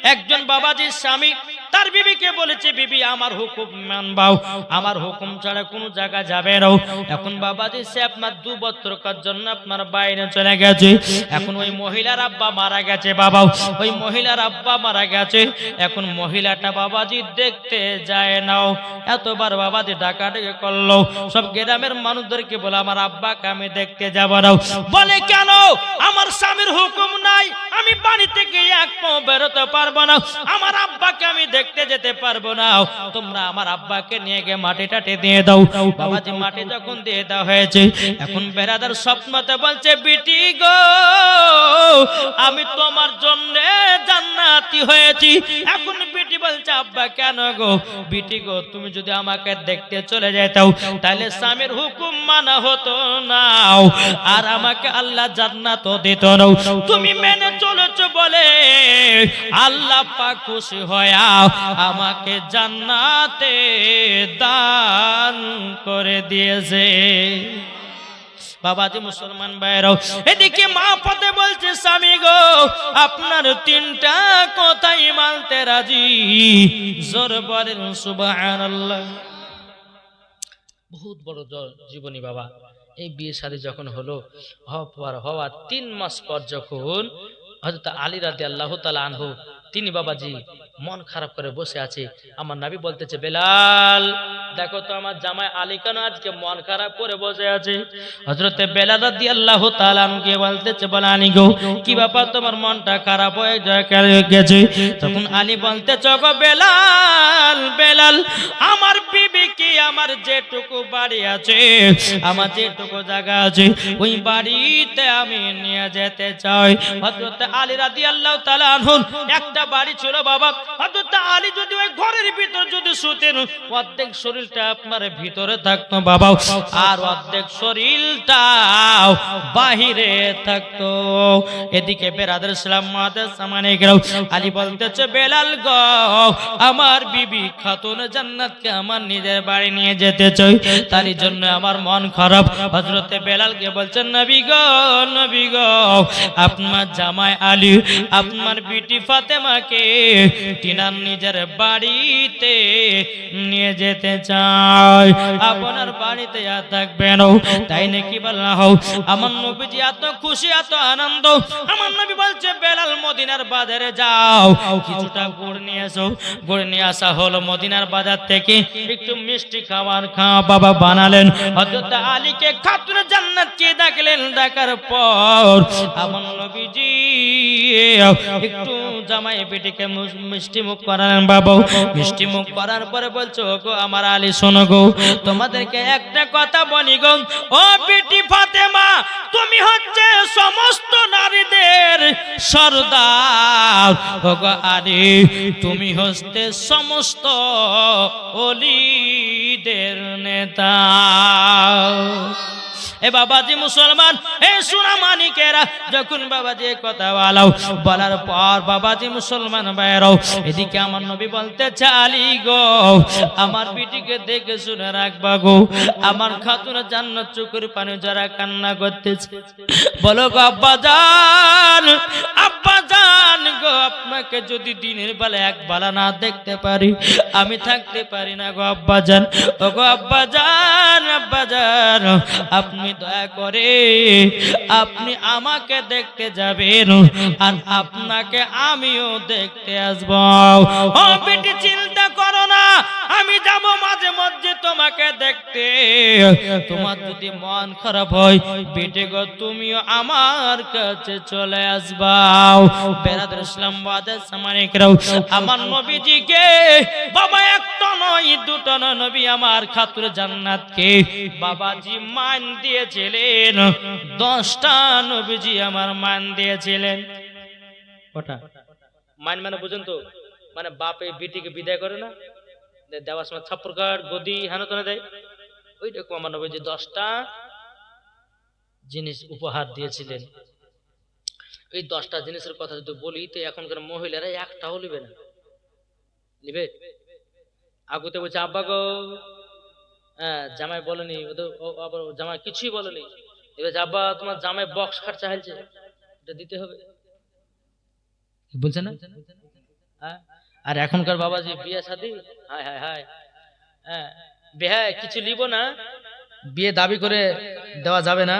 একজন বাবাজির স্বামী তার বিবিকে বলেছে, বিবি আমার হুকুম মানবাও, আমার হুকুম ছাড়া কোনো জায়গা যাবে না। এখন বাবাজি সে আপনার 2 বছরের জন্য আপনার বাইরে চলে গেছে। এখন ওই মহিলার আব্বা মারা গেছে বাবা, ওই মহিলার আব্বা মারা গেছে। এখন মহিলাটা বাবাজি দেখতে যায় নাও, এতবার বাবাজি ডাকাডাকি করলো, সব গ্রামের মানুষদেরকে বলে আমার আব্বাকে আমি দেখতে যাব না। বলে কেন? আমার স্বামীর হুকুম নাই, আমি বাড়ি থেকে এক পাও বেরোতে পারবো না, আমার আব্বাকে আমি দেখতে যেতে পারবো না। তোমরা আমার আব্বাকে নিয়ে গিয়ে মাটি টাটি দিয়ে দাও। বাবাজি মাটি যখন দিয়ে দেওয়া হয়েছে, এখন বেরাদার স্বপ্নতে বলছে, বিটি গো আমি তোমার জন্য জান্নাতি হয়েছি। এখন বিটি বলছে, আব্বা কেন গো? বিটি গো তুমি যদি আমাকে দেখতে চলে যেতাও তাহলে স্বামীর হুকুম মানা হতো না, আর আমাকে আল্লাহ জান্নাত দিত না। তুমি মেনে চলেছো বলে আল্লাহ পাক খুশি হয়া আমাকে জান্নাতে দান করে দিয়েছে। বাবাজি মুসলমান ভাইরাও, এদিকে মা পথে বলছে, স্বামী গো আপনার 3টা কথাই মানতে রাজি। জোর বলেন সুবহানাল্লাহ। বহুত বড় জীবনী বাবা। এই বিয়ে শাদী যখন হলো, হওয়ার 3 মাস পর যখন হযরত আলী রাদিয়াল্লাহু তাআলা আনহু তিনি বাবাজি মন খারাপ করে বসে আছে, আমার নবী বলতেছে, বেলাল দেখো তো আমার জামাই আলী কেন আজকে মন খারাপ করে বসে আছে। হযরত বেলাল রাদিয়াল্লাহু তাআলা আনহুকে বলতেছে, বলে আলী গো কি ব্যাপার তোমার মনটা খারাপ হয়ে গেছে? তখন আলী বলতেছে, গো বেলাল, বেলাল আমার বিবি কি আমার যেটুকু বাড়ি আছে, আমার যেটুকু জায়গা আছে, ওই বাড়িতে আমি নিয়ে যেতে চাই। হযরত আলী রাদিয়াল্লাহু তাআলা আনহু একটা বাড়ি ছিল বাবা। হযরত আলী যদি ওই ঘরের ভিতর যদি শুতেন, অর্ধেক শরীরটা আপনার ভিতরে থাকতো বাবা, আর অর্ধেক শরীরটা বাহিরে থাকতো। এদিকে বেরাদার ইসলাম মাদের সামনে গেল, আলী বলতেছে, বেলাল গো আমার বিবি খাতুন জান্নাতকে আমার নিজের বাড়ি নিয়ে যেতে চাই, তার জন্য আমার মন খারাপ। হযরতে বেলালকে বলছেন, নবী গো, নবী গো আপনার জামাই আলী আপনার বিটি ফাতেমাকে তিনার নিজের বাড়িতে নিয়ে যেতে চায়, আপনার বাড়িতে আর থাকবেন। তাই নাকি বলা হোক? আমার নবীজি এত খুশি, এত আনন্দ। আমার নবী বলছে, বেলাল মদিনার বাজারে যাও, কিছুটা গুড় নিয়ে এসো। গুড় নিয়ে আসা হলো মদিনার বাজার থেকে, একটু মিষ্টি খাবার বাবা বানালেন। হযরত আলীকে খাতুন জান্নাত কে ডাকলেন, ডাকার পর আমার নবীজি একটু জামাই বেটিকে মিষ্টি মুখ করালেন বাবা। মিষ্টি মুখ করার পরে বলছো, গো আমার আলী শোনো গো, তোমাদেরকে একটা কথা বলি গো, ও বেটি ফাতেমা তুমি হচ্ছে সমস্ত নারীদের সরদার, গো আলী তুমি হচ্ছে সমস্ত ওলিদের নেতা। এ বাবাজি মুসলমান, এ সোনা মানিকেরা, যখন বাবাজি কথা বলার পর বাবাজি মুসলমান ভাইরাও, এদিকে আমার নবী বলতেছে, আলী গো আমার বিটিকে দেখে শুনে রাখবা গো, আমার খাতুন জান্নাত চোখের পানি যারা কান্না করতেছে। বলো গো আব্বাজান, আব্বাজান গো আপনাকে যদি দিনের বেলা এক বেলা না দেখতে পারি আমি থাকতে পারি না গো আব্বাজান। ও গো আব্বাজান, আব্বাজান আপনি দয়া করে আপনি আমাকে দেখতে যাবেন, আর আপনাকে আমিও দেখতে আসবো। ও বেটি চিন্তা করো না, আমি যাব মাঝে মধ্যে তোমাকে দেখতে। তোমার যদি মন খারাপ হয় বেটি গো তুমিও আমার কাছে চলে আসবা। বেরাদার ইসলাম বাদের সামনে রাও, আমার নবীজিকে বাবা একটা নয় দুটো নয়, নবী আমার খাতুন জান্নাতকে বাবাজি মান দিয়েছিলেন 10টা। নবীজি আমার মান দিয়েছিলেন কটা? মান মানে বুঝুন তো, মানে বাপে বিটিকে বিদায় করে না, দেওয়ার সময় ছাপ্পর কাঠ গদি হানতনে দেয়, ওই রকম আমার নবীজি 10টা জিনিস উপহার দিয়েছিলেন। এই 10টা জিনিসের কথা যদি বলি তো এখনকার মহিলারা একটাও নিবে না, নিবে? আগুতে বলছে, আব্বা গো হ্যাঁ জামাই বলেনি, আবার জামাই কিছুই বলেনি, এবার আব্বা তোমার জামাই বক্স খাট চাইছে, এটা দিতে হবে, বলছে না? হ্যাঁ? আর এখনকার বাবাজি বিয়ে শাদী, হায় হায় হায়, হ্যাঁ বিয়ে কিছু নিব না, বিয়ে দাবি করে দেওয়া যাবে না।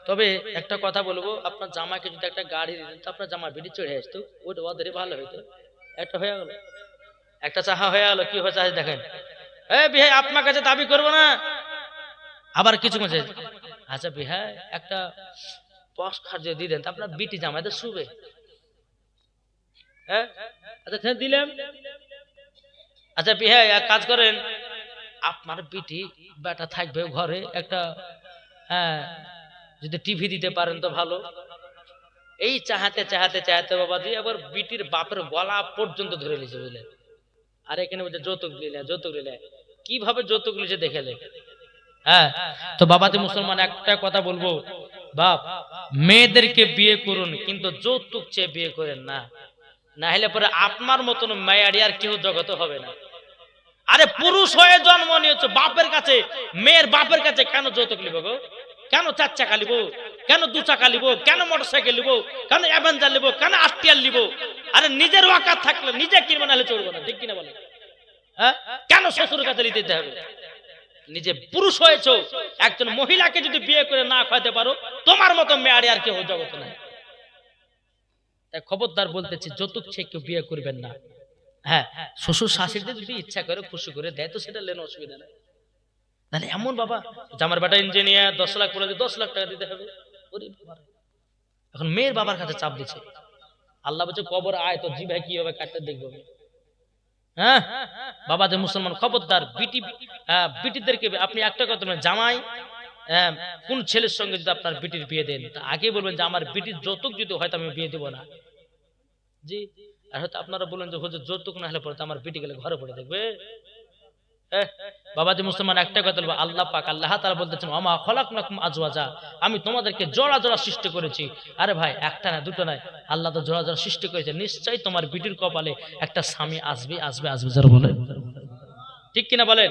তবে একটা কথা বলবো, আপনার জামাকে যদি একটা গাড়ি দিতেন তো আপনার জামা বিড়ি চড়ে আসতো, ওটা ওদের ভালো হইতো। একটা হয়ে গেল, একটা চাহা হয়ে গেল, কি হয়েছে আজ দেখেন, বিয়ে আপনার কাছে দাবি করবো না, আবার কিছু মাঝে আচ্ছা বিয়ে একটা পশ খাদ্য দিয়ে দেন, আপনার বিটি জামাইতে শুবে। হ্যাঁ আচ্ছা দিলাম। আচ্ছা বিয়ে এক কাজ করেন, আপনার বিটি বেটা থাকবে ঘরে, একটা হ্যাঁ যদি টিভি দিতে পারেন তো ভালো। এই চাহাতে চাহাতে চাহাতে বাবাজি আবার বিটির বাপের গলা পর্যন্ত ধরে নিয়েছে, বুঝলেন। আর এখানে বলছে যৌতুক নিলে, যৌতুক নিলে, কিভাবে যৌতুক নিচে দেখেলে। হ্যাঁ তো বাবাজি মুসলমান একটা কথা বলবো, বাপ মেয়েদেরকে বিয়ে করুন কিন্তু যৌতুক চেয়ে বিয়ে করেন না, না হলে পরে আপনার মতন মায়ারি আর কেউ জগতে হবে না। আরে পুরুষ হয়ে জন্ম নিয়েছো, বাপের কাছে, মেয়ের বাপের কাছে কেন যৌতুক নিব গো? কেন 4 চাকা নিব? কেন 2 চাকা নিব? কেন মোটরসাইকেল নিব? কেন অ্যাভেঞ্জার নিব? কেন আরটিআর নিব? আরে নিজের ওয়াকাত থাকলে নিজে কিনবে, নাহলে চলবে না, ঠিক কিনা বলে? হ্যাঁ কেন শ্বশুরের কাছে নিতে হবে? নিজে পুরুষ হয়েছো, একজন মহিলাকে যদি বিয়ে করে না খাওয়াতে পারো, তোমার মতো মেয়ারে আর কেউ জগতে নাই। তাই খবরদার বলতেছি, যৌতুক চেয়ে কেউ বিয়ে করবেন না। হ্যাঁ শ্বশুর শাশুড়িদের যদি ইচ্ছা করে খুশি করে দেয় তো সেটা লেন, অসুবিধা নেই। তাহলে এমন বাবা আমার বেটা ইঞ্জিনিয়ার, 10 লাখ পড়ে 10 লাখ টাকা দিতে হবে। এখন মেয়ের বাবার কাছে চাপ দিচ্ছে, আল্লাহ বলছে কবর আয় তো জি ভাই কি হবে কাটতে দেখবো। হ্যাঁ বাবা যে মুসলমান খবরদার, বিটিদেরকে আপনি একটা কথা বলেন, জামাই কোন ছেলের সঙ্গে যদি আপনার বিটির বিয়ে দেন তা আগে বলবেন যে আমার বিটির যৌতুক যদি হয় তো আমি বিয়ে দেবো না। জি, আর হয়তো আপনারা বলেন যে হুজুর যৌতুক না হলে পরে তো আমার বিটি গেলে ঘরে পড়ে দেখবে। বাবাজি মুসলমান একটা কথা বলবো, আল্লাহ পাক আল্লাহ তাআলা বলতেছেন ওমা খলাকনাকুম আজওয়াজা, আমি তোমাদেরকে জোড়া জোড়া সৃষ্টি করেছি। আরে ভাই একটা না দুটো নয়, আল্লাহ তো জোড়া জোড়া সৃষ্টি করেছে, নিশ্চয়ই তোমার বিটির কপালে একটা স্বামী আসবে আসবে আসবে, যারা বলে ঠিক কিনা বলেন।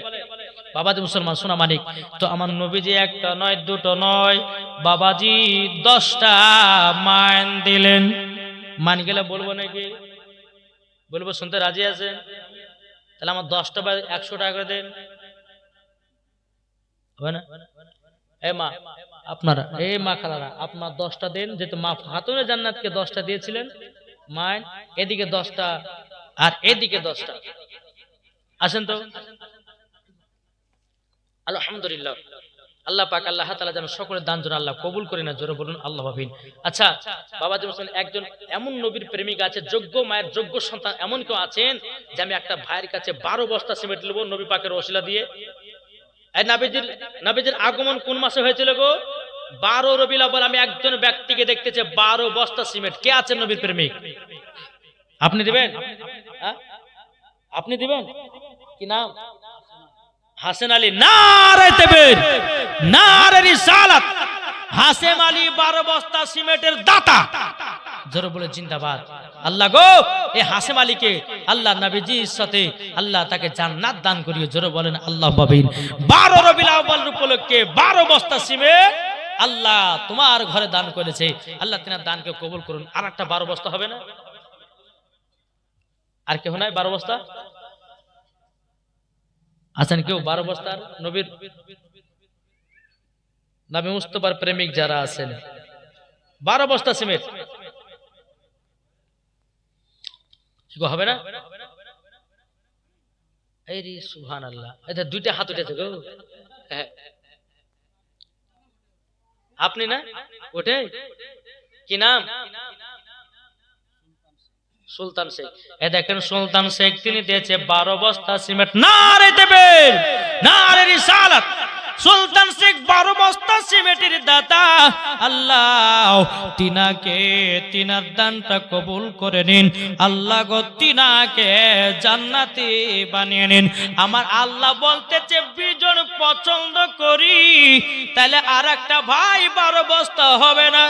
বাবাজি মুসলমান সোনা মানিক, তো আমার নবীজি একটা নয় দুটো নয় বাবাজি 10টা মান দিলেন। মান গেলে বলবো নাকি? বলবো, শুনতে রাজি আছেন? তাহলে আমার 10টা বা 100 টাকা করে দেন, হবে না? মা আপনারা, মা খালারা, আপনার 10টা দেন, যেহেতু মা খাতুনে জান্নাতকে 10টা দিয়েছিলেন, মায় এদিকে 10টা আর এদিকে 10টা। আসেন তো। আলহামদুলিল্লাহ, আল্লাহ পাক আল্লাহ তাআলা যেন সকলের দান যেন আল্লাহ কবুল করে না, জোরে বলুন আল্লাহ আমিন। আচ্ছা বাবাজি মুসলমান, একজন এমন নবীর প্রেমিক আছে, যোগ্য মায়ের যোগ্য সন্তান এমন কেউ আছেন যে আমি একটা ভাইয়ের কাছে 12 বস্তা সিমেন্ট নেব নবী পাকের ওসিলা দিয়ে? এই নবীজির আগমন কোন মাসে হয়েছিল গো? 12 রবিউল আউয়াল। আমি একজন ব্যক্তিকে দেখতেছি 12 বস্তা সিমেন্ট। কে আছেন নবীর প্রেমিক? আপনি দিবেন? হ্যাঁ আপনি দিবেন? কি নাম? হাসেম আলী। নারে তাকবীর, নারে রিসালাত। হাসেম আলী 12 বস্তা সিমেন্টের দাতা, জোরে বলে জিন্দাবাদ। আল্লাহ গো এই হাসেম আলীকে আল্লাহ নবীজির সাথে আল্লাহ তাকে জান্নাত দান করিয়ে, জোরে বলেন আল্লাহ আমিন। 12 রবিউল আউয়াল উপলক্ষে 12 বস্তা সিমেন্ট আল্লাহ তোমার ঘরে দান করেছে, আল্লাহ তিনার দানকে কবুল করুন। আর একটা 12 বস্তা হবে না? আর কেউ নাই 12 বস্তা? আছেন কেউ 12 বস্তার? নবীর নবী মুস্তাফার প্রেমিক যারা আছেন, 12 বস্তা সিমেন্ট হবে না? এই রে সুবহানাল্লাহ, এটা 2টা হাত উঠেছে গো। আপনি না ওঠে? কি নাম? সুলতান শেখ। এ দেখেন সুলতান শেখ, তিনি দিয়েছে 12 বস্তা সিমেন্ট। নারে তাকবীর, নারে রিসালাত। সুলতান শেখ 12 বস্তা সিমেন্টের দাতা। আল্লাহ তিনাকে, তিনার দানটা কবুল করে নিন। আল্লাহ গো তিনাকে জান্নাতি বানিয়ে নিন। আমার আল্লাহ বলতেছে বিজন পছন্দ করি, তাহলে আর একটা ভাই 12 বস্তা হবে না?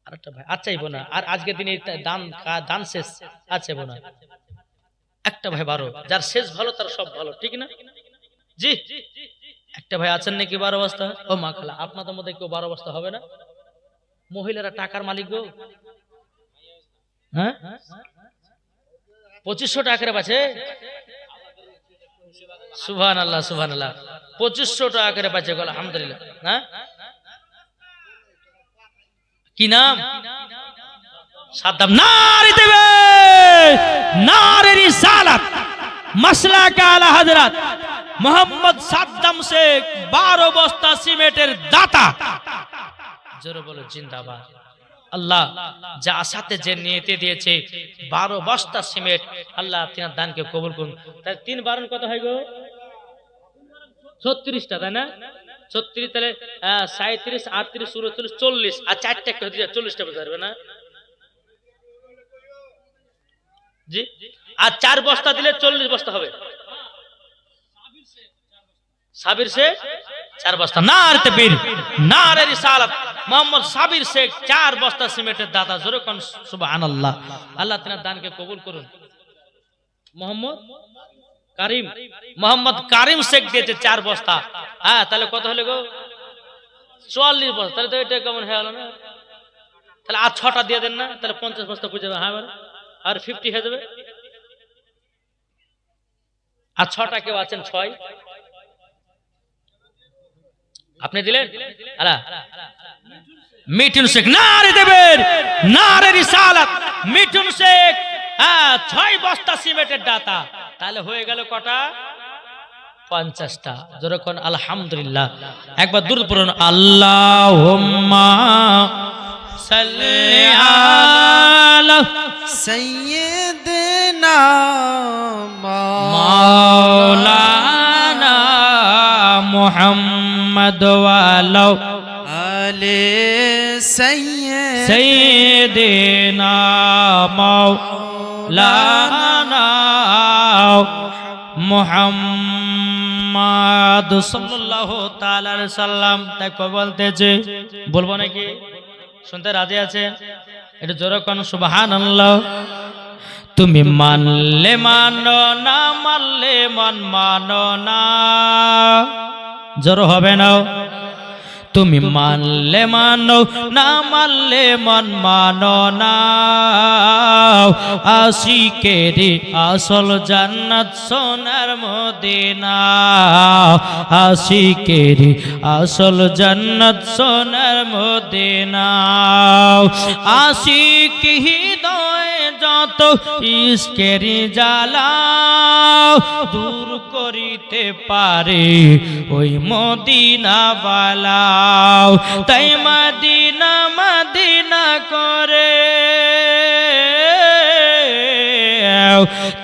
আরেকটা ভাই আর চাইবো না। আর আজকে দিনে দান শেষ, আর চাইবো না। একটা ভাই 12, যার শেষ ভালো তার সব ভালো, ঠিক না? জি, একটা ভাই আছেন নাকি 12 বস্তা? ও মা খালা, আপনাদের মধ্যে কেউ 12 বস্তা হবে না? মহিলারা টাকার মালিক গো। হ্যাঁ 2500 টাকা করে পাচ্ছে। সুবহানাল্লাহ সুবহানাল্লাহ, 2500 টাকা করে পাচ্ছে, আলহামদুলিল্লাহ। হ্যাঁ কি নাম? সাদ্দাম। নারে দেবে নারে রিসালাত মাসলাক আলা হযরত মোহাম্মদ সাদ্দাম শেখ 12 বস্তা সিমেন্টের দাতা। জোরে বলো জিন্দাবাদ। আল্লাহ যা আশাতে যে নিয়তে দিয়েছে 12 বস্তা সিমেন্ট, আল্লাহ তিনার দানকে কবুল করুন। তাই 3 বারণ কত হয় গো? 36টা, তাই না? 36 তাহলে 37 38 39 40 আর 4টা করে দিয়ে 40টা বোঝা যাবে না জি? আর 4 বস্তা দিলে 40 বস্তা হবে। সাবির শেখ 4 বস্তা। নারে তাকবীর নারে রিসালাত মোহাম্মদ সাবির শেখ 4 বস্তা সিমেন্টের দাতা। জোরে কোন সুবহানাল্লাহ। আল্লাহ তিনার দানকে কবুল করুন। মোহাম্মদ কারিম শেখ দিয়েছে 4 বস্তা। হ্যাঁ তাহলে কত হলো গো? 44 বস্তা। তাহলে তো এটা কেমন হয়ে গেল না? তাহলে আর 6টা দিয়ে দেন না, তাহলে 50 বস্তা পুজো যাবে। হ্যাঁ আর 50 হয়ে যাবে। আর 6টা কেউ আছেন 6? আপনি দিলেন? আলা মিঠুন শেখ। নারে দেবের নারে রিসালাত মিঠুন শেখ 6 বস্তা সিমেন্টের দাতা। তাহলে হয়ে গেল কটা? 50টা। যখন আলহামদুলিল্লাহ। একবার দুরূদ পড়ুন। আল্লাহুম্মা সাল্লি আলা সাইয়্যিদিনা মাওলানা মুহাম্মদ ওয়া আলা আলি সাইয়্যিদিনা মাওলানা মুহাম্মদ সাল্লাল্লাহু তাআলা আলাইহি সাল্লাম। তাই কই বলতেছে, বলবো নাকি? শুনতে রাজি আছেন? একটু জোরে কোন সুবহানাল্লাহ। তুমি মানলে মানো না মানলে মন মানো না। জোর হবে না? তুমি মানলে মানো না মানলে মন মানো না। আশিকেরি আসল জান্নাত সোনার মদিনা। আশিকেরি আসল জান্নাত সোনার মদিনা। আশিক হৃদয় যত ইশকেরি জ্বালা দূর করিতে পারে ওই মদিনা ওয়ালা। তাই মদিনা মদিনা করে,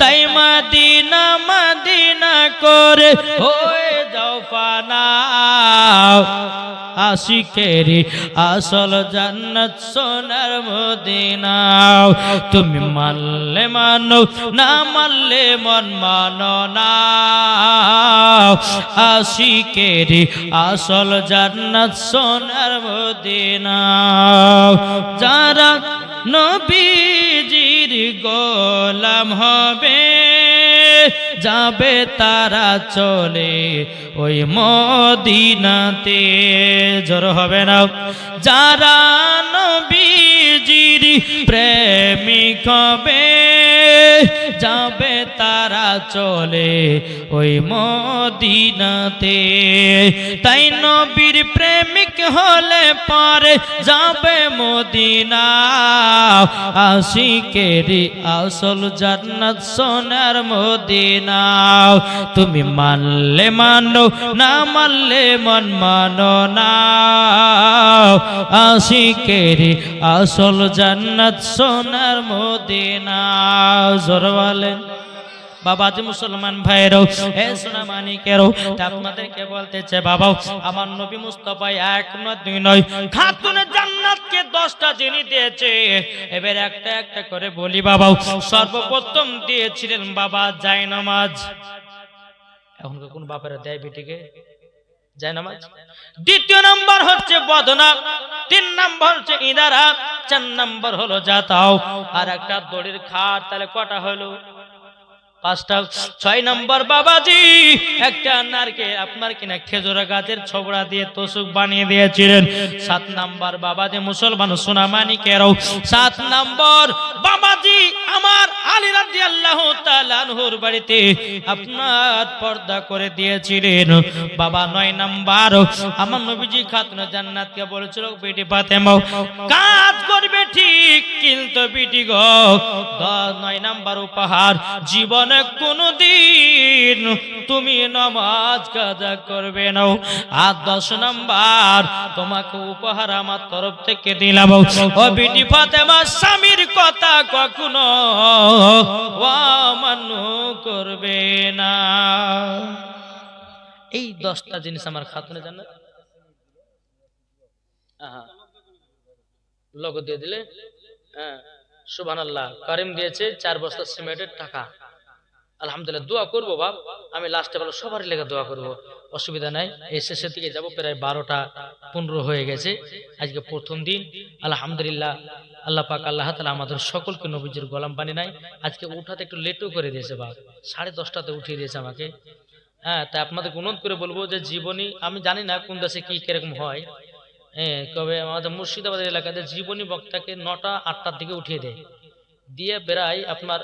তাই মদিনা মদিনা করে হয়ে যাও ফানা। আশিকেরি আসল জান্নাত সোনার মদিনা। তুমি মানলে মানো না মানলে মন মানো না। আশিকেরি আসল জান্নাত সোনার মদিনা। যারা নবীজির গোলাম হবে যাবে তারা চলে ওই মদিনাতে। জোর হবে না? যারা নবীজির প্রেমিক হবে যাবে তারা চলে ওই মদিনাতে। তাই নবীর প্রেমিক হলে পরে যাবে মদিনা। আশিকেরি আসল জান্নাত সোনার মদিনা। তুমি মানলে মানো না মানলে মন মানো না। আশিকেরি আসল জান্নাত সোনার মদিনা। জোর বলেন বাবা যে মুসলমান ভাইরাও এ সোনা মানিকেরও আপনাদেরকে বলতেছে বাবা, আমার নবী মুস্তাফা এক নয় দুই নয় খাতুনে জান্নাতকে 10টা জিনিস দিয়েছে। এবার একটা একটা করে বলি বাবা। সর্বপ্রথম দিয়েছিলেন বাবা জায়নামাজ। এখন কোন বাপেরা দেয় বেটিকে জায়নামাজ? দ্বিতীয় নাম্বার হচ্ছে বদনা, 3 নাম্বার হচ্ছে ইদারা, 4 নাম্বার হলো জাতাও, আর একটা দড়ির খাট। তাহলে কটা হলো? 5টা। 6 নম্বর বাবাজি একটা নারকেল আপনার কিনা খেজুর গাছের ছোবড়া দিয়ে তোষক বানিয়ে দিয়েছিলেন। 7 নম্বর বাবাজি মুসলমান সোনামানিকেরও 7 নম্বর বাবাজি আমার আলী রাদিয়াল্লাহু তাআলা আনহুর বাড়িতে আপনার পর্দা করে দিয়েছিলেন বাবা। 9 নম্বর আমার নবীজি খাতুনে জান্নাতকে বলেছিল বেটি ফাতেমা কাজ করবে ঠিক কিন্তু বেটি গো 9 নম্বর উপহার জীবনে কোনদিন তুমি নামাজ কাজা করবে না। আর 10 নম্বর তোমাকে উপহার আমার তরফ থেকে দিলাম ও বেটি ফাতেমা স্বামীর কথা কখনো অমান্য করবে না। এই 10টা জিনিস আমার খাতুনে জান্নাত লোগো দিয়ে দিলে। হ্যাঁ সুবহানাল্লাহ। কারিম দিয়েছে 4 বস্তা সিমেন্টের টাকা। আলহামদুলিল্লাহ দোয়া করবো বাপ। আমি লাস্টে বলো সবারই লেগে দোয়া করবো, অসুবিধা নাই। এই শেষের দিকে যাবো, প্রায় 12টা 15 হয়ে গেছে। আজকে প্রথম দিন আলহামদুলিল্লাহ। আল্লাহ পাক আল্লাহ তাআলা আমাদের সকলকে নবীজির গোলাম বানিয়ে নাই। আজকে উঠাতে একটু লেটও করে দিয়েছে বাপ, 10:30টাতে উঠিয়ে দিয়েছে আমাকে। হ্যাঁ তাই আপনাদের অনুরোধ করে বলবো যে জীবনী আমি জানি না কোন দেশে কি কিরকম হয়। হ্যাঁ তবে আমাদের মুর্শিদাবাদের এলাকাতে জীবনী বক্তাকে 9টা 8টার দিকে উঠিয়ে দেয়, দিয়ে বেড়াই আপনার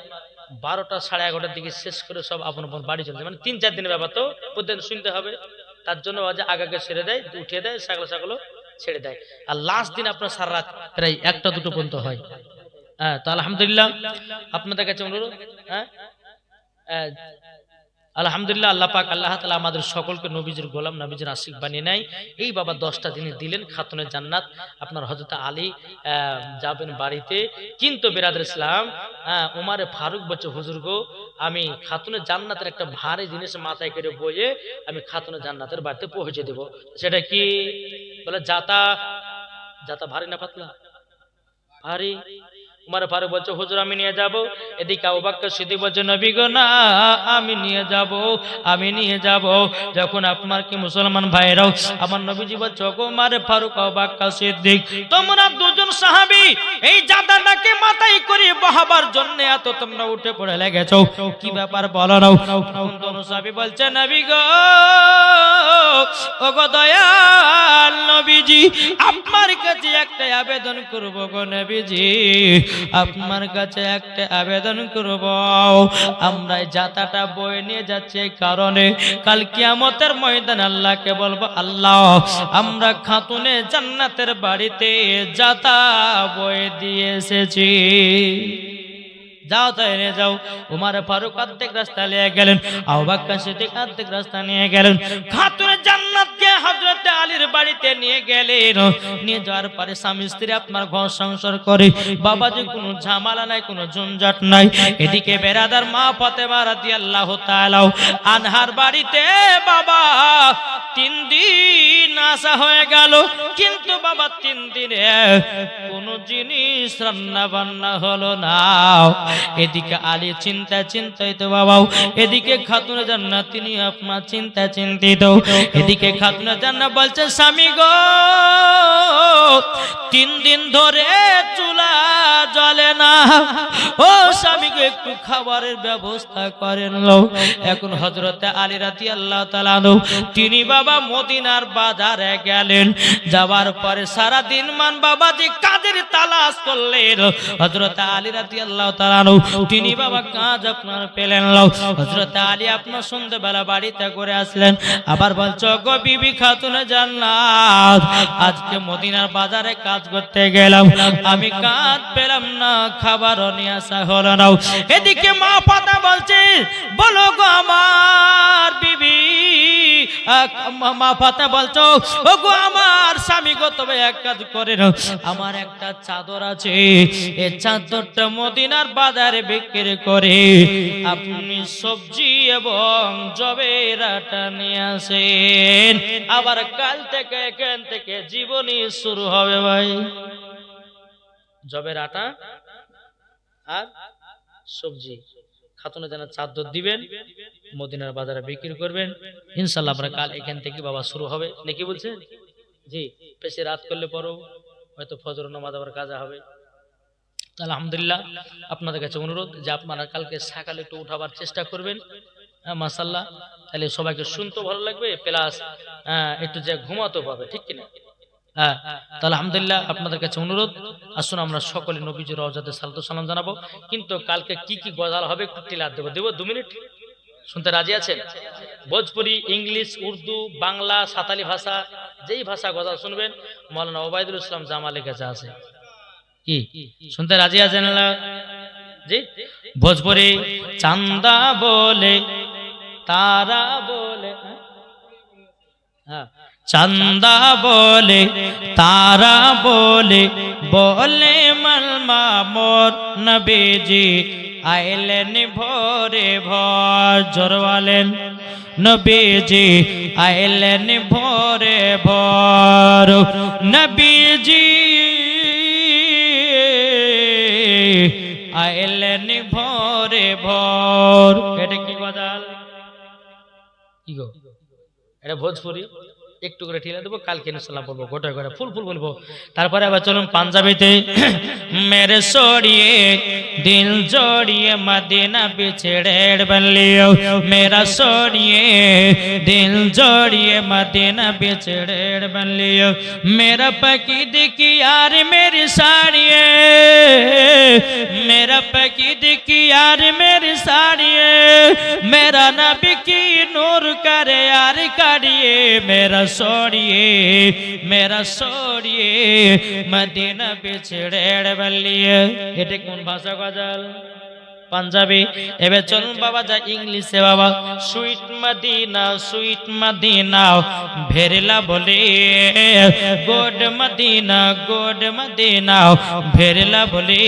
12টা 11:30টার দিকে শেষ করে সব আপন আপন বাড়ি চলে যায়। মানে 3-4 দিনের ব্যাপার, তো প্রতিদিন শুনতে হবে। তার জন্য আগে ছেড়ে দেয়, উঠিয়ে দেয়, ছাগলো ছেড়ে দেয়। আর লাস্ট দিন আপনার সারা রাত প্রায় 1টা-2টো পর্যন্ত হয়। হ্যাঁ তো আলহামদুলিল্লাহ আপনাদের কাছে অনুরোধ। হ্যাঁ আলহামদুলিল্লাহ আল্লাহ পাক আল্লাহ তাআলা আমাদের সকলকে নবীজির গোলাম নবীজির আশিক বানিয়ে নেয়। এই বাবা 10টা যিনি দিলেন খাতুনে জান্নাত আপনার হযরত আলী যাবেন বাড়িতে। কিন্তু বিরাদর ইসলাম উমারে ফারুক বলছে হুজুর গো আমি খাতুনে জান্নাতের একটা ভারী জিনিস মাথায় করে বয়ে আমি খাতুনে জান্নাতের বাড়িতে পৌঁছে দেব। সেটা কি? বলে জাতা ভারী না পাতলা? ভারী। উমর ফারুক বলছে হুজুর আমি নিয়ে যাব। এদিকে আবু বকর সিদ্দিক বলছে নবী গো না আমি নিয়ে যাব। যখন আপনার কি মুসলমান ভাইরাও আমার নবীজি বলছে ওগো উমর ফারুক আবু বকর সিদ্দিক তোমরা দুজন সাহাবী এই জাদাটাকে মাথায় করে বহাবার জন্য এত তোমরা উঠে পড়ে লেগেছো, কি ব্যাপার বলো না? তখন সাহাবী বলছে নবী গো ওগো দয়াল নবীজি আপনার কাছে একটা আবেদন করব গো নবীজি, আপনার কাছে একটা আবেদন করব। আমরা জাতাটা বয়ে নিয়ে যাচ্ছি কারণে কাল কিয়ামতের ময়দানে আল্লাহকে বলবো আল্লাহ আমরা খাতুনে জান্নাতের বাড়িতে জাতা বয়ে দিয়ে এসেছি। যাও তাই নিয়ে যাও। উমর ফারুক অর্ধেক রাস্তা নিয়ে গেলেন, আবু বকর সিদ্দিক অর্ধেক রাস্তা নিয়ে গেলেন, খাতুনে জান্নাতকে হযরত আলীর বাড়িতে নিয়ে গেলেন। নিয়ে যাওয়ার পরে স্বামী স্ত্রী আপনার ঘর সংসার করে বাবাজি কোনো ঝামেলা নাই, কোনো ঝঞ্ঝাট নাই। এদিকে বেরাদার মা ফাতেমা রাদিয়াল্লাহু তাআলা আনহার বাড়িতে বাবা 3 দিন আসা হয়ে গেল, কিন্তু বাবা 3 দিনে কোনো জিনিস রান্না বান্না হলো না। এদিকে আলী চিন্তিত বাবা, এদিকে খাতুনে জান্নাত তিনি আপনার চিন্তিত। এদিকে খাতুনে জান্নাত বলছে স্বামী গো 3 দিন ধরে চুলা জ্বলে না, ও স্বামীকে একটু খাবারের ব্যবস্থা করেন। এখন হযরত আলী রাদিয়াল্লাহু তাআলা তিনি বাবা মদিনার বাজারে গেলেন। যাওয়ার পরে সারা দিন মান বাবাজি কাজের তালাশ করলেন। হযরত আলী রাদিয়াল্লাহু তাআলা তিনি বাবা কাজ আপনার পেলেন। হযরত আলী আপনার সন্ধ্যাবেলা বাড়িতে করে আসলেন, আবার বলছো গো বিবি খাতুনে জান্নাত আজকে মদিনার বাজারে কাজ করতে গেলাম, আমি কাজ পেলাম না, খাবারও নিয়ে আসা হলো না। এদিকে মা ফাতেমা বলছে বলো গো আমার বিবি, মা ফাতেমা বলছো ও গো আমার স্বামী গো তবে এক কাজ করেন, আমার একটা চাদর আছে, এই চাদরটা মদিনার বাজারে বিক্রি করে আপনি সবজি এবং জবের আটা নিয়ে আসেন, আবার কাল থেকে এখান থেকে জীবনী শুরু হবে। ভাই জবের আটা আর সবজি খাতুনে জান্নাত চাদর দিবেন, মদিনার বাজারে বিক্রি করবেন, ইনশাআল্লাহ আমরা কাল এখান থেকে বাবা শুরু হবে। নাকি বলছেন? জি, বেশি রাত করলে পরও হয়তো ফজর নামাজ আবার কাজা হবে। আলহামদুলিল্লাহ, আপনাদের কাছে অনুরোধ যে আপনারা কালকে সকালে একটু উঠাবার চেষ্টা করবেন, মাশাআল্লাহ, তাহলে সবাইকে শুনতেও ভালো লাগবে, প্লাস একটু যে ঘুমাতেও পাবে, ঠিক কিনা? হ্যাঁ, তাহলে আলহামদুলিল্লাহ আপনাদের কাছে অনুরোধ, আসুন আমরা সকলে নবীজির রওজাতে সালাতু সালাম জানাবো। কিন্তু কালকে কি কি গজাল হবে একটু টিলার দেবো 2 মিনিট, শুনতে রাজি আছেন? ভোজপুরি, ইংলিশ, উর্দু, বাংলা, সাঁতালি ভাষা, যেই ভাষা গজাল শুনবেন মাওলানা ওবায়দুল ইসলাম জামালের কাছে আছে। কি শুনতে রাজি আছেন? জি। ভোজপুরি চান্দা বলে তারা বলে, হ্যাঁ, চান্দা বলে তারা বলে বলে মালমা মোর নবীজি আইলেন ভোরে ভোর, জোর বলেন নবীজি আইলেন ভোরে ভোর, নবীজি আইলেন ভোরে ভোর। এটা কি গজাল? কি গো? এটা ভোজপুরি, একটু করে ঠিলা দেবো, কালকে ইনশাআল্লাহ বলবো, গোটা গোটা ফুল ফুল বলবো। তারপরে আবার চলুন পাঞ্জাবিতে। মেরে सोड़िए दिल जोड़िए मदीना बिछड़े बल्लियो, मेरा सोड़िए दिल जोड़िए मदीना बिछड़े बल्लियो, मेरा पकीद की यार मेरी साड़िए, मेरा पकीद की यार मेरी साड़िए, मेरा नबी की नूर करे यार काढ़िए, मेरा सोड़िए मदीना बिछड़े बल्लिए। এটা কোন ভাষা গজাল? পাঞ্জাবি। এবার চলুন বাবা যা ইংলিশে বাবা। সুইট মদিনা ভেরলা বলে, গোড মদিনা ভেরলা বলে,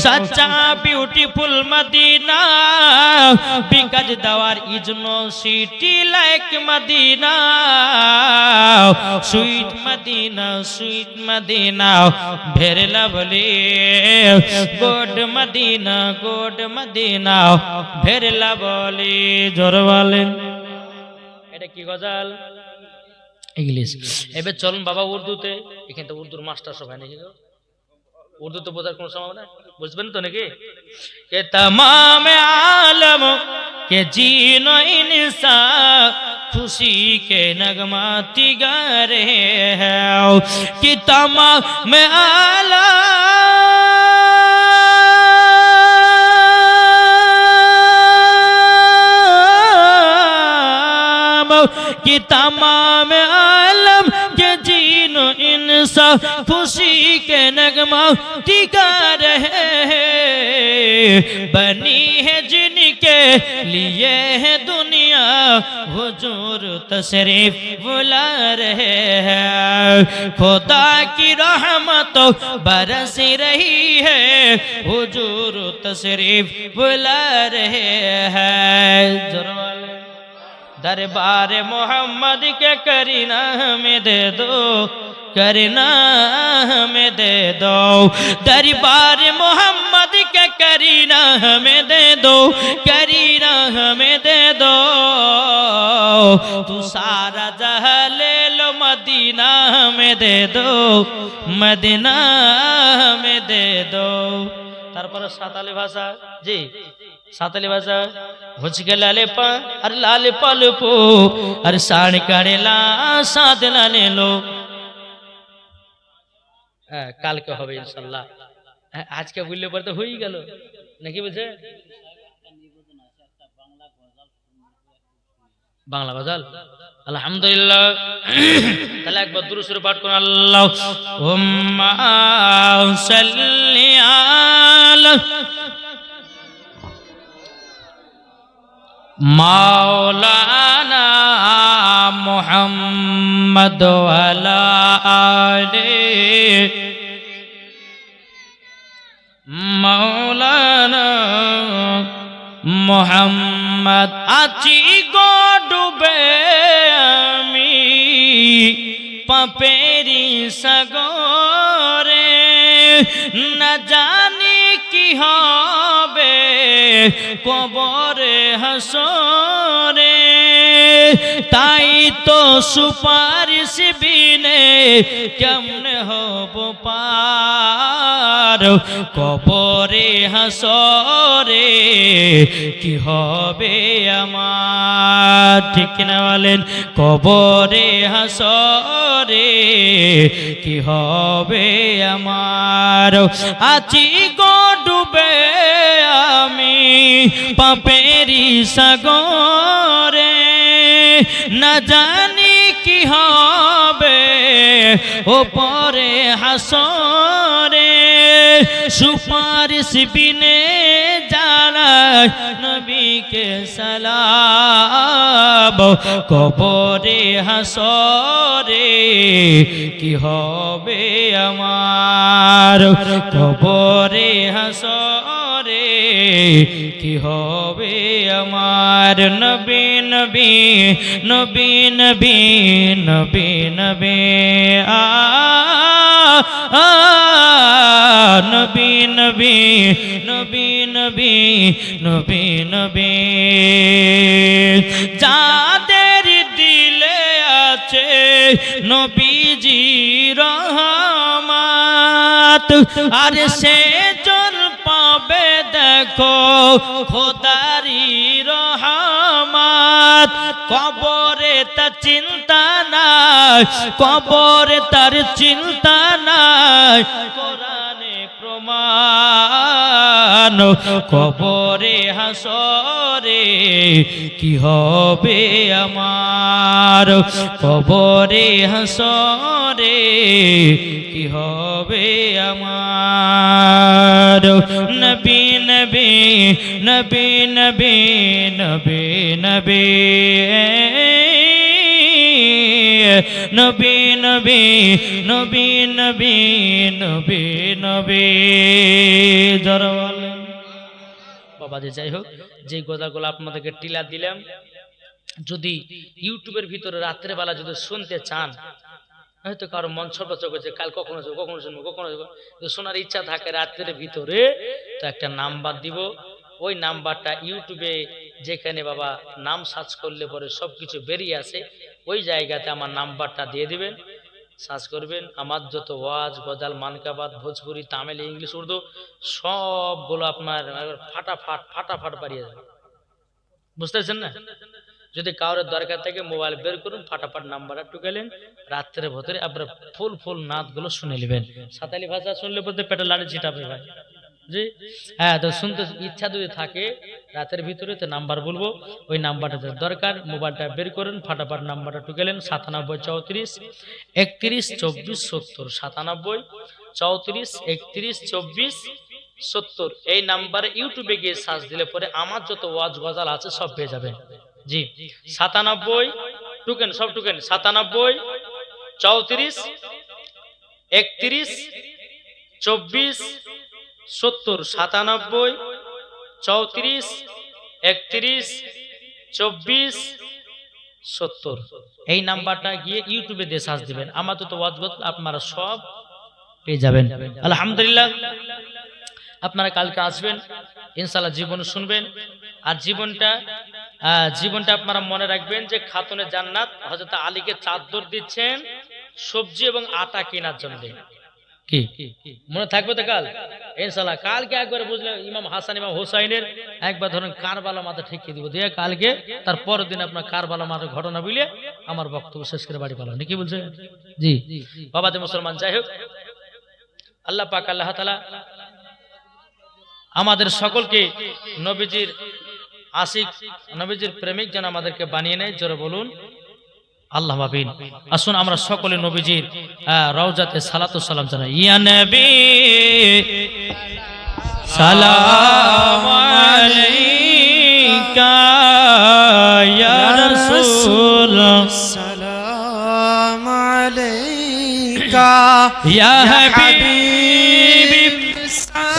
সচ্চা beautiful Madina, because there is no city like Madina, sweet Madina ভেরলা বলে, গোড মদিনা ভেরলা বলে, জোর বলেন। এটা কি গজাল? ইংলিশ। এবার চলুন বাবা উর্দুতে। এখানে তো উর্দুর মাস্টার সবাই নাকি, উর্দু তো বোঝার কোনো সম্ভাবনা, বুঝবেন তো নাকি? কে तमाम आलम के जीनो इंसा खुशी के नगमाती गा रहे हैं, कि तमाम आलम कि तमाम आलम के जीनो इंसा खुशी के नगमा टिका रहे हैं, बनी है जिनके लिए है दुनिया हुजूर तशरीफ बुला रहे हैं, खुदा की रहमत बरस रही है, हुजूर तशरीफ बुला रहे हैं। दरबार मोहम्मद के करीना हमें दे दो, करना हमें दे दो, दरबार मोहम्मद के करीना हमें दे दो, करीना हमें दे दो, तू सारा जहां ले लो मदीना हमें दे दो, मदीना हमें दे दो। তারপরে সাঁতালি ভাষা। জি, সাঁতালি ভাষা। হুচকে লালে পা আর লালে পালপো আর সাড় কাড়েলা সাদ লালে লো। কালকে হবে ইনশাল্লাহ। আজকে বুঝলে পরে তো হয়েই গেল নাকি, বুঝে? বাংলা গজল। আলহামদুলিল্লাহ। তাহলে একবার দুরূদ শরীফ পাঠ করুন। আল্লাহুম্মা সাল্লি আলা মাওলানা মুহাম্মদ ওয়া আলা আলি মাওলানা মুহাম্মদ। আছি গো ডুবে আমি পাপেরি সাগরে, না জানি কি হবে কবরে হাসরে, তাই তো সুপারিশ বিনে কেমনে হব পার, কবরে হাসরে কি হবে আমার, ঠিক কিনা বলেন? কবরে হাসরে কি হবে আমার, আছি গো ডুবে আমি পাপেরি সাগরে, না জানি কি হবে ওপরে হাসরে, সুপারিশ বিনে জানাই নবীকে সালাম, কবরে হাসরে কি হবে আমার, কবরে হাসরে কি হবে আমার। নবী নবী নবী নবী নবী নবী নবী নবী নবী নবী নবী নবী, যাদের দিলে আছে নবীজি রহমত, আর সে জন পাবে দেখো খোদারি রহমত, কবরে তার চিন্তা নাই, কবরে তার চিন্তা নাই, কোরআনে প্রমাণ, কবরে হাসরে কি হবে আমার, কবরে হাসরে কি হবে আমার। নবী নবী নবী নবী নবী নবী নবী নবী নবী নবী নবী নবী, জোরে বলেন। বাবাজি যাই হোক, যে গজালগুলো আপনাদেরকে টিলা দিলাম, যদি ইউটিউবের ভিতরে রাত্রে বেলা যদি শুনতে চান, হয়তো কারো মন ছটফট করছে, কাল কখনো শুনবো কখনো শোনার ইচ্ছা থাকে রাত্রের ভিতরে, তো একটা নাম্বার দিব, ওই নাম্বারটা ইউটিউবে যেখানে বাবা নাম সার্চ করলে পরে সবকিছু বেরিয়ে আসে, ওই জায়গাতে আমার নাম্বারটা দিয়ে দিবেন, সার্চ করবেন, আমার যত ওয়াজ গজাল মানকাবাদ ভোজপুরি তামিল ইংলিশ উর্দু সবগুলো আপনার ফাটাফাট বাড়িয়ে যাবে, বুঝতে পারছেন না? যদি কারোর দরকার থাকে মোবাইল বের করুন, ফাটাফাট নাম্বারটা টুকালেন, রাত্রের ভেতরে আপনার ফুল নাথগুলো শুনে নেবেন। সাঁতালি ভাষা শুনলে বলতে পেটে লাড়ি ছিটাবে ভাই, জি হ্যাঁ। তো শুনতে ইচ্ছা যদি থাকে রাতের ভিতরে, তো নাম্বার বলবো, ওই নাম্বারটা দরকার, মোবাইলটা বের করুন, ফাটাফাট নাম্বারটা টুকালেন, 97 34 31 24 70, 97 34 31 24 70। এই নাম্বারে ইউটিউবে গিয়ে সার্চ দিলে পরে আমার যত ওয়াজ গজাল আছে সব পেয়ে যাবেন। জি 97 টুকেন, সব টুকেন, 97 34 31 24 70, 97 34 31 24 70। এই নাম্বারটা গিয়ে ইউটিউবে দিয়ে সার্চ দিবেন, আমার তো ওয়াজ গজাল আপনারা সব পেয়ে যাবেন। আলহামদুলিল্লাহ, আপনারা কালকে আসবেন ইনশাআল্লাহ, জীবন শুনবেন। আর জীবনটা আপনারা মনে রাখবেন যে খাতুনে জান্নাত হযরত আলীকে চাদর দিচ্ছেন সবজি এবং আটা কেনার জন্য, কি মনে থাকবে তো কাল ইনশাআল্লাহ? কালকে একবার বুঝলে ইমাম হাসান ইমাম হোসাইনের একবার ধরেন কারবালা মাথা ঠেকিয়ে দিব দিয়ে, কালকে তার পরের দিন আপনার কারবালা মাথার ঘটনা বলে আমার বক্তব্য শেষ করে বাড়ি পালাম, কি বলছে? জি বাবাতে মুসলমান, যাই হোক, আল্লাহ পাক আল্লাহ তাআলা আমাদের সকলকে নবীজির আশিক নবীজির প্রেমিক যেন আমাদেরকে বানিয়ে নেয়, জোরে বলুন আল্লাহ আমিন। আসুন আমরা সকলে নবীজির রওজাতে সালাতু সালাম জানাই। ইয়া নবী সালাম আলাইকা, ইয়া রাসূল সালাম আলাইকা, ইয়া হাবিব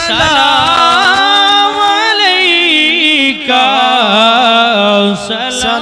সালাম আলাইকা, সালাম